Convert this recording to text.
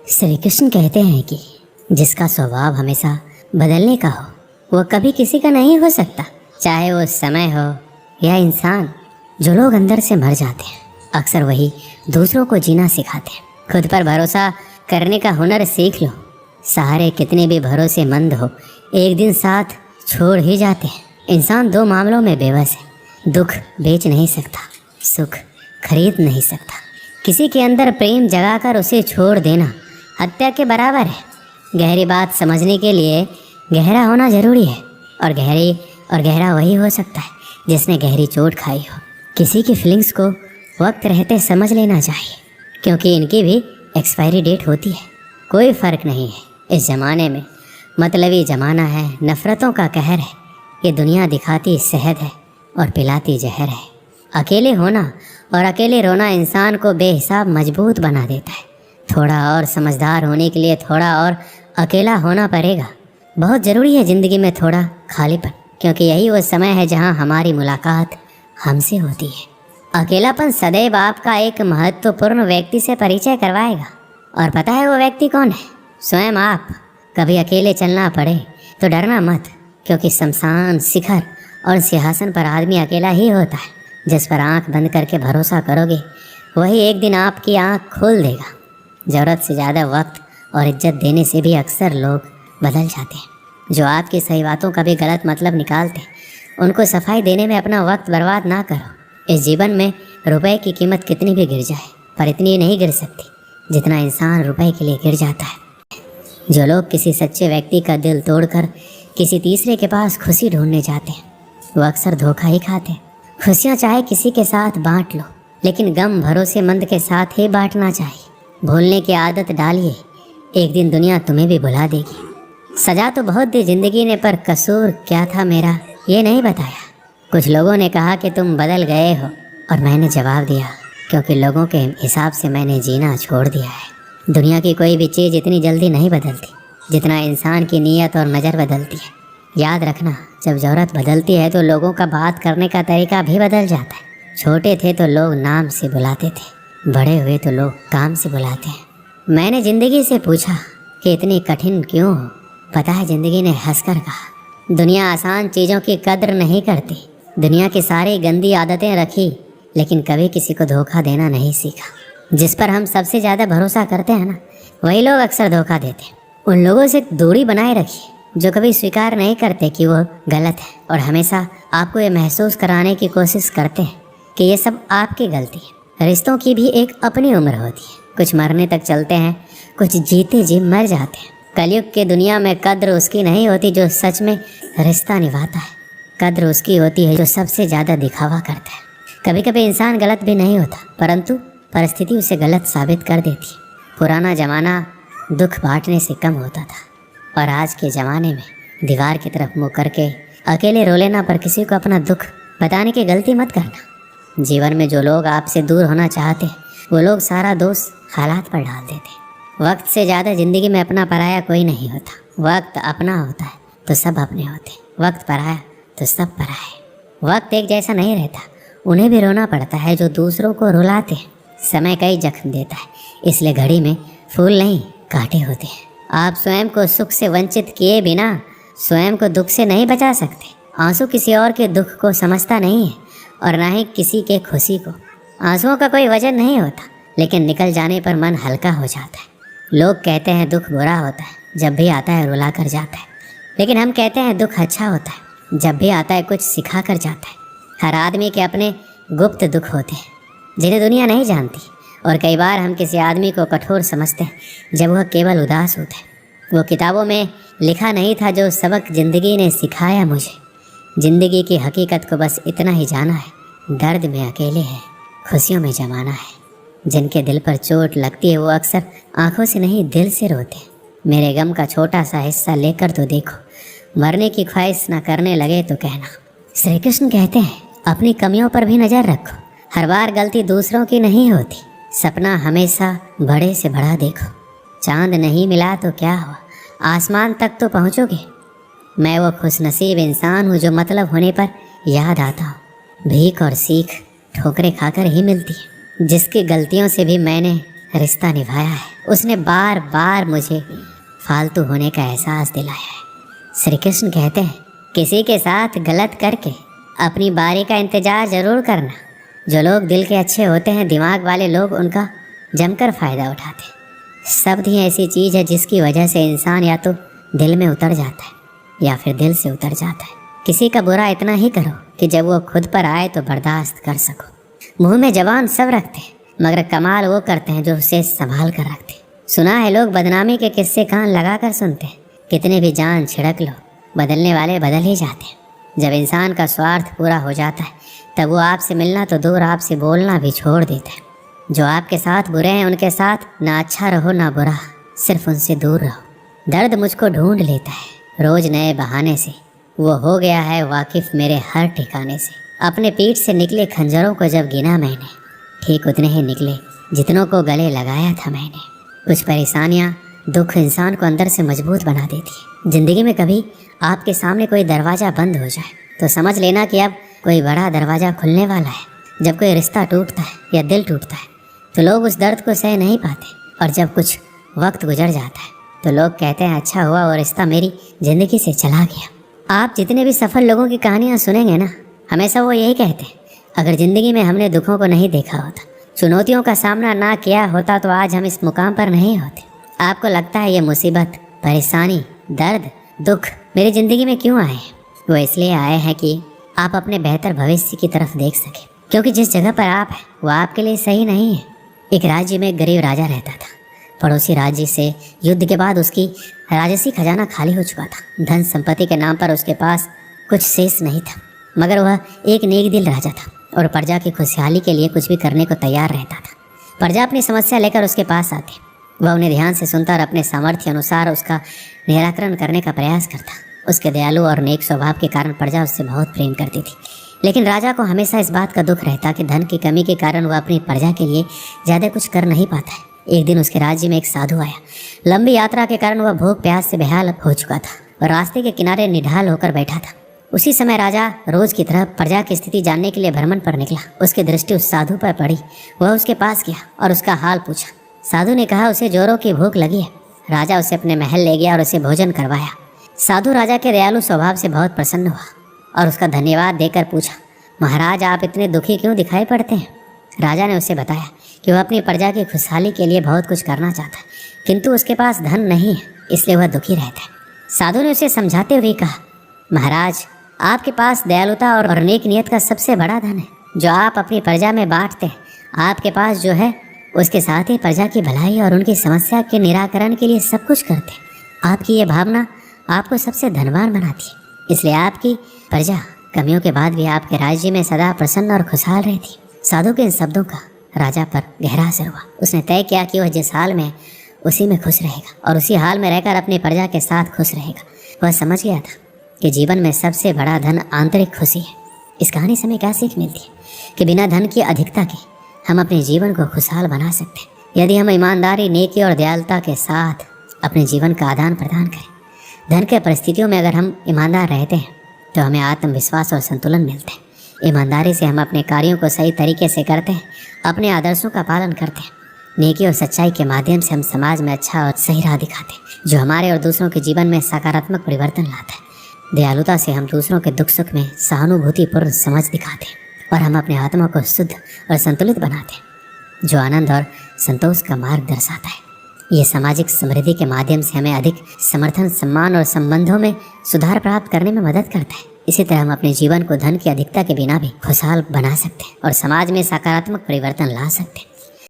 श्री कृष्ण कहते हैं कि जिसका स्वभाव हमेशा बदलने का हो वो कभी किसी का नहीं हो सकता, चाहे वो समय हो या इंसान। जो लोग अंदर से मर जाते हैं अक्सर वही दूसरों को जीना सिखाते हैं। खुद पर भरोसा करने का हुनर सीख लो। सहारे कितने भी भरोसेमंद हो एक दिन साथ छोड़ ही जाते हैं। इंसान दो मामलों में बेबस है, दुख बेच नहीं सकता, सुख खरीद नहीं सकता। किसी के अंदर प्रेम जगाकर उसे छोड़ देना हत्या के बराबर है। गहरी बात समझने के लिए गहरा होना जरूरी है, और गहरा वही हो सकता है जिसने गहरी चोट खाई हो। किसी की फीलिंग्स को वक्त रहते समझ लेना चाहिए, क्योंकि इनकी भी एक्सपायरी डेट होती है। कोई फ़र्क नहीं है इस ज़माने में, मतलबी ज़माना है, नफ़रतों का कहर है। ये दुनिया दिखाती शहद है और पिलाती जहर है। अकेले होना और अकेले रोना इंसान को बेहिसाब मजबूत बना देता है। थोड़ा और समझदार होने के लिए थोड़ा और अकेला होना पड़ेगा। बहुत ज़रूरी है ज़िंदगी में थोड़ा खालीपन, क्योंकि यही वो समय है जहाँ हमारी मुलाकात हमसे होती है। अकेलापन सदैव आपका एक महत्वपूर्ण व्यक्ति से परिचय करवाएगा, और पता है वो व्यक्ति कौन है? स्वयं आप। कभी अकेले चलना पड़े तो डरना मत, क्योंकि शमशान, शिखर और सिंहासन पर आदमी अकेला ही होता है। जिस पर आंख बंद करके भरोसा करोगे वही एक दिन आपकी आंख खोल देगा। ज़रूरत से ज़्यादा वक्त और इज्जत देने से भी अक्सर लोग बदल जाते हैं। जो आपकी सही बातों का भी गलत मतलब निकालते हैं उनको सफाई देने में अपना वक्त बर्बाद ना करो। इस जीवन में रुपए की कीमत कितनी भी गिर जाए पर इतनी नहीं गिर सकती जितना इंसान रुपए के लिए गिर जाता है। जो लोग किसी सच्चे व्यक्ति का दिल तोड़कर किसी तीसरे के पास खुशी ढूंढने जाते हैं वो अक्सर धोखा ही खाते हैं। खुशियाँ चाहे किसी के साथ बांट लो, लेकिन गम भरोसेमंद के साथ ही बांटना चाहिए। भूलने की आदत डालिए, एक दिन दुनिया तुम्हें भी भुला देगी। सजा तो बहुत दी जिंदगी ने, पर कसूर क्या था मेरा ये नहीं बताया। कुछ लोगों ने कहा कि तुम बदल गए हो, और मैंने जवाब दिया क्योंकि लोगों के हिसाब से मैंने जीना छोड़ दिया है। दुनिया की कोई भी चीज़ इतनी जल्दी नहीं बदलती जितना इंसान की नीयत और नज़र बदलती है। याद रखना, जब ज़रूरत बदलती है तो लोगों का बात करने का तरीका भी बदल जाता है। छोटे थे तो लोग नाम से बुलाते थे, बड़े हुए तो लोग काम से बुलाते हैं। मैंने ज़िंदगी से पूछा कि इतनी कठिन क्यों हो? पता है ज़िंदगी ने हंसकर कहा, दुनिया आसान चीज़ों की कद्र नहीं करती। दुनिया की सारी गंदी आदतें रखी, लेकिन कभी किसी को धोखा देना नहीं सीखा। जिस पर हम सबसे ज़्यादा भरोसा करते हैं ना, वही लोग अक्सर धोखा देते हैं। उन लोगों से दूरी बनाए रखिए जो कभी स्वीकार नहीं करते कि वो गलत है, और हमेशा आपको ये महसूस कराने की कोशिश करते हैं कि ये सब आपकी गलती है। रिश्तों की भी एक अपनी उम्र होती है, कुछ मरने तक चलते हैं, कुछ जीते जी मर जाते हैं। कलयुग की दुनिया में कद्र उसकी नहीं होती जो सच में रिश्ता निभाता है, कद्र उसकी होती है जो सबसे ज़्यादा दिखावा करता है। कभी कभी इंसान गलत भी नहीं होता, परंतु परिस्थिति उसे गलत साबित कर देती है। पुराना ज़माना दुख बांटने से कम होता था, और आज के ज़माने में दीवार की तरफ मुँह करके अकेले रो लेना। पर किसी को अपना दुख बताने की गलती मत करना। जीवन में जो लोग आपसे दूर होना चाहते हैं वो लोग सारा दोष हालात पर डाल देते। वक्त से ज़्यादा ज़िंदगी में अपना पराया कोई नहीं होता। वक्त अपना होता है तो सब अपने होते, वक्त पराया तो सब पराया है। वक्त एक जैसा नहीं रहता, उन्हें भी रोना पड़ता है जो दूसरों को रुलाते हैं। समय कई जख्म देता है, इसलिए घड़ी में फूल नहीं कांटे होते हैं। आप स्वयं को सुख से वंचित किए बिना स्वयं को दुख से नहीं बचा सकते। आंसू किसी और के दुख को समझता नहीं है, और ना ही किसी के खुशी को। आंसुओं का कोई वजन नहीं होता, लेकिन निकल जाने पर मन हल्का हो जाता है। लोग कहते हैं दुख बुरा होता है, जब भी आता है रुला कर जाता है, लेकिन हम कहते हैं दुख अच्छा होता है, जब भी आता है कुछ सिखा कर जाता है। हर आदमी के अपने गुप्त दुख होते हैं जिन्हें दुनिया नहीं जानती, और कई बार हम किसी आदमी को कठोर समझते हैं जब वह केवल उदास होता है। वो किताबों में लिखा नहीं था जो सबक ज़िंदगी ने सिखाया मुझे। ज़िंदगी की हकीकत को बस इतना ही जाना है, दर्द में अकेले है, खुशियों में जमाना है। जिनके दिल पर चोट लगती है वो अक्सर आंखों से नहीं दिल से रोते हैं। मेरे गम का छोटा सा हिस्सा लेकर तो देखो, मरने की ख्वाहिश न करने लगे तो कहना। श्री कृष्ण कहते हैं अपनी कमियों पर भी नज़र रखो, हर बार गलती दूसरों की नहीं होती। सपना हमेशा बड़े से बड़ा देखो, चांद नहीं मिला तो क्या हुआ, आसमान तक तो पहुँचोगे। मैं वो खुशनसीब इंसान हूँ जो मतलब होने पर याद आता हूँ। भीख और सीख ठोकरें खाकर ही मिलती है, जिसकी गलतियों से भी मैंने रिश्ता निभाया है। उसने बार बार मुझे फालतू होने का एहसास दिलाया है। श्री कृष्ण कहते हैं, किसी के साथ गलत करके अपनी बारी का इंतजार जरूर करना। जो लोग दिल के अच्छे होते हैं, दिमाग वाले लोग उनका जमकर फ़ायदा उठाते हैं। शब्द ही ऐसी चीज़ है जिसकी वजह से इंसान या तो दिल में उतर जाता है या फिर दिल से उतर जाता है। किसी का बुरा इतना ही करो कि जब वो खुद पर आए तो बर्दाश्त कर सको। मुंह में जबान सब रखते हैं, मगर कमाल वो करते हैं जो उसे संभाल कर रखते हैं। सुना है लोग बदनामी के किस्से कान लगा कर सुनते हैं। कितने भी जान छिड़क लो, बदलने वाले बदल ही जाते हैं। जब इंसान का स्वार्थ पूरा हो जाता है तब वो आपसे मिलना तो दूर, आपसे बोलना भी छोड़ देता है। जो आपके साथ बुरे हैं उनके साथ ना अच्छा रहो ना बुरा, सिर्फ उनसे दूर रहो। दर्द मुझको ढूंढ लेता है रोज नए बहाने से, वो हो गया है वाकिफ मेरे हर ठिकाने से। अपने पीठ से निकले खंजरों को जब गिना मैंने, ठीक उतने ही निकले जितनों को गले लगाया था मैंने। कुछ परेशानियाँ, दुख इंसान को अंदर से मजबूत बना देती है। ज़िंदगी में कभी आपके सामने कोई दरवाज़ा बंद हो जाए तो समझ लेना कि अब कोई बड़ा दरवाज़ा खुलने वाला है। जब कोई रिश्ता टूटता है या दिल टूटता है तो लोग उस दर्द को सह नहीं पाते, और जब कुछ वक्त गुजर जाता है तो लोग कहते हैं अच्छा हुआ वो रिश्ता मेरी ज़िंदगी से चला गया। आप जितने भी सफल लोगों की कहानियाँ सुनेंगे ना, हमेशा वो यही कहते हैं, अगर ज़िंदगी में हमने दुखों को नहीं देखा होता, चुनौतियों का सामना ना किया होता तो आज हम इस मुकाम पर नहीं होते। आपको लगता है ये मुसीबत, परेशानी, दर्द, दुख मेरी ज़िंदगी में क्यों आए हैं? वो इसलिए आए हैं कि आप अपने बेहतर भविष्य की तरफ देख सकें, क्योंकि जिस जगह पर आप हैं वो आपके लिए सही नहीं है। एक राज्य में एक गरीब राजा रहता था। पड़ोसी राज्य से युद्ध के बाद उसकी राजसी खजाना खाली हो चुका था। धन संपत्ति के नाम पर उसके पास कुछ शेष नहीं था, मगर वह एक नेक दिल राजा था और प्रजा की खुशहाली के लिए कुछ भी करने को तैयार रहता था। प्रजा अपनी समस्या लेकर उसके पास आती, वह उन्हें ध्यान से सुनता और अपने सामर्थ्य अनुसार उसका निराकरण करने का प्रयास करता। उसके दयालु और नेक स्वभाव के कारण प्रजा उससे बहुत प्रेम करती थी, लेकिन राजा को हमेशा इस बात का दुख रहता कि धन की कमी के कारण वह अपनी प्रजा के लिए ज़्यादा कुछ कर नहीं पाता है। एक दिन उसके राज्य में एक साधु आया। लंबी यात्रा के कारण वह भूख प्यास से बेहाल हो चुका था और रास्ते के किनारे निढाल होकर बैठा था। उसी समय राजा रोज की तरह प्रजा की स्थिति जानने के लिए भ्रमण पर निकला। उसकी दृष्टि उस साधु पर पड़ी। वह उसके पास गया और उसका हाल पूछा। साधु ने कहा उसे जोरों की भूख लगी है। राजा उसे अपने महल ले गया और उसे भोजन करवाया। साधु राजा के दयालु स्वभाव से बहुत प्रसन्न हुआ और उसका धन्यवाद देकर पूछा, महाराज आप इतने दुखी क्यों दिखाई पड़ते हैं? राजा ने उसे बताया कि वह अपनी प्रजा की खुशहाली के लिए बहुत कुछ करना चाहता है, किंतु उसके पास धन नहीं है, इसलिए वह दुखी रहता है। साधु ने उसे समझाते हुए कहा, महाराज आपके पास दयालुता और नेक नियत का सबसे बड़ा धन है, जो आप अपनी प्रजा में बांटते हैं। आपके पास जो है उसके साथ ही प्रजा की भलाई और उनकी समस्या के निराकरण के लिए सब कुछ करते हैं। आपकी ये भावना आपको सबसे धनवान बनाती है, इसलिए आपकी प्रजा कमियों के बाद भी आपके राज्य में सदा प्रसन्न और खुशहाल रहती। साधु के इन शब्दों का राजा पर गहरा असर हुआ। उसने तय किया कि वह जिस हाल में उसी में खुश रहेगा और उसी हाल में रहकर अपनी प्रजा के साथ खुश रहेगा। वह समझ गया था कि जीवन में सबसे बड़ा धन आंतरिक खुशी है। इस कहानी से हमें क्या सीख मिलती है कि बिना धन की अधिकता के हम अपने जीवन को खुशहाल बना सकते हैं, यदि हम ईमानदारी, नेकी और दयालुता के साथ अपने जीवन का आदान प्रदान करें। धन के परिस्थितियों में अगर हम ईमानदार रहते हैं तो हमें आत्मविश्वास और संतुलन मिलता है। ईमानदारी से हम अपने कार्यों को सही तरीके से करते हैं, अपने आदर्शों का पालन करते हैं। नेकी और सच्चाई के माध्यम से हम समाज में अच्छा और सही राह दिखाते हैं, जो हमारे और दूसरों के जीवन में सकारात्मक परिवर्तन लाता है। दयालुता से हम दूसरों के दुख सुख में सहानुभूतिपूर्ण समझ दिखाते हैं और हम अपने आत्मा को शुद्ध और संतुलित बनाते हैं, जो आनंद और संतोष का मार्ग दर्शाता है। ये सामाजिक समृद्धि के माध्यम से हमें अधिक समर्थन, सम्मान और संबंधों में सुधार प्राप्त करने में मदद करता है। इसी तरह हम अपने जीवन को धन की अधिकता के बिना भी खुशहाल बना सकते हैं और समाज में सकारात्मक परिवर्तन ला सकते हैं।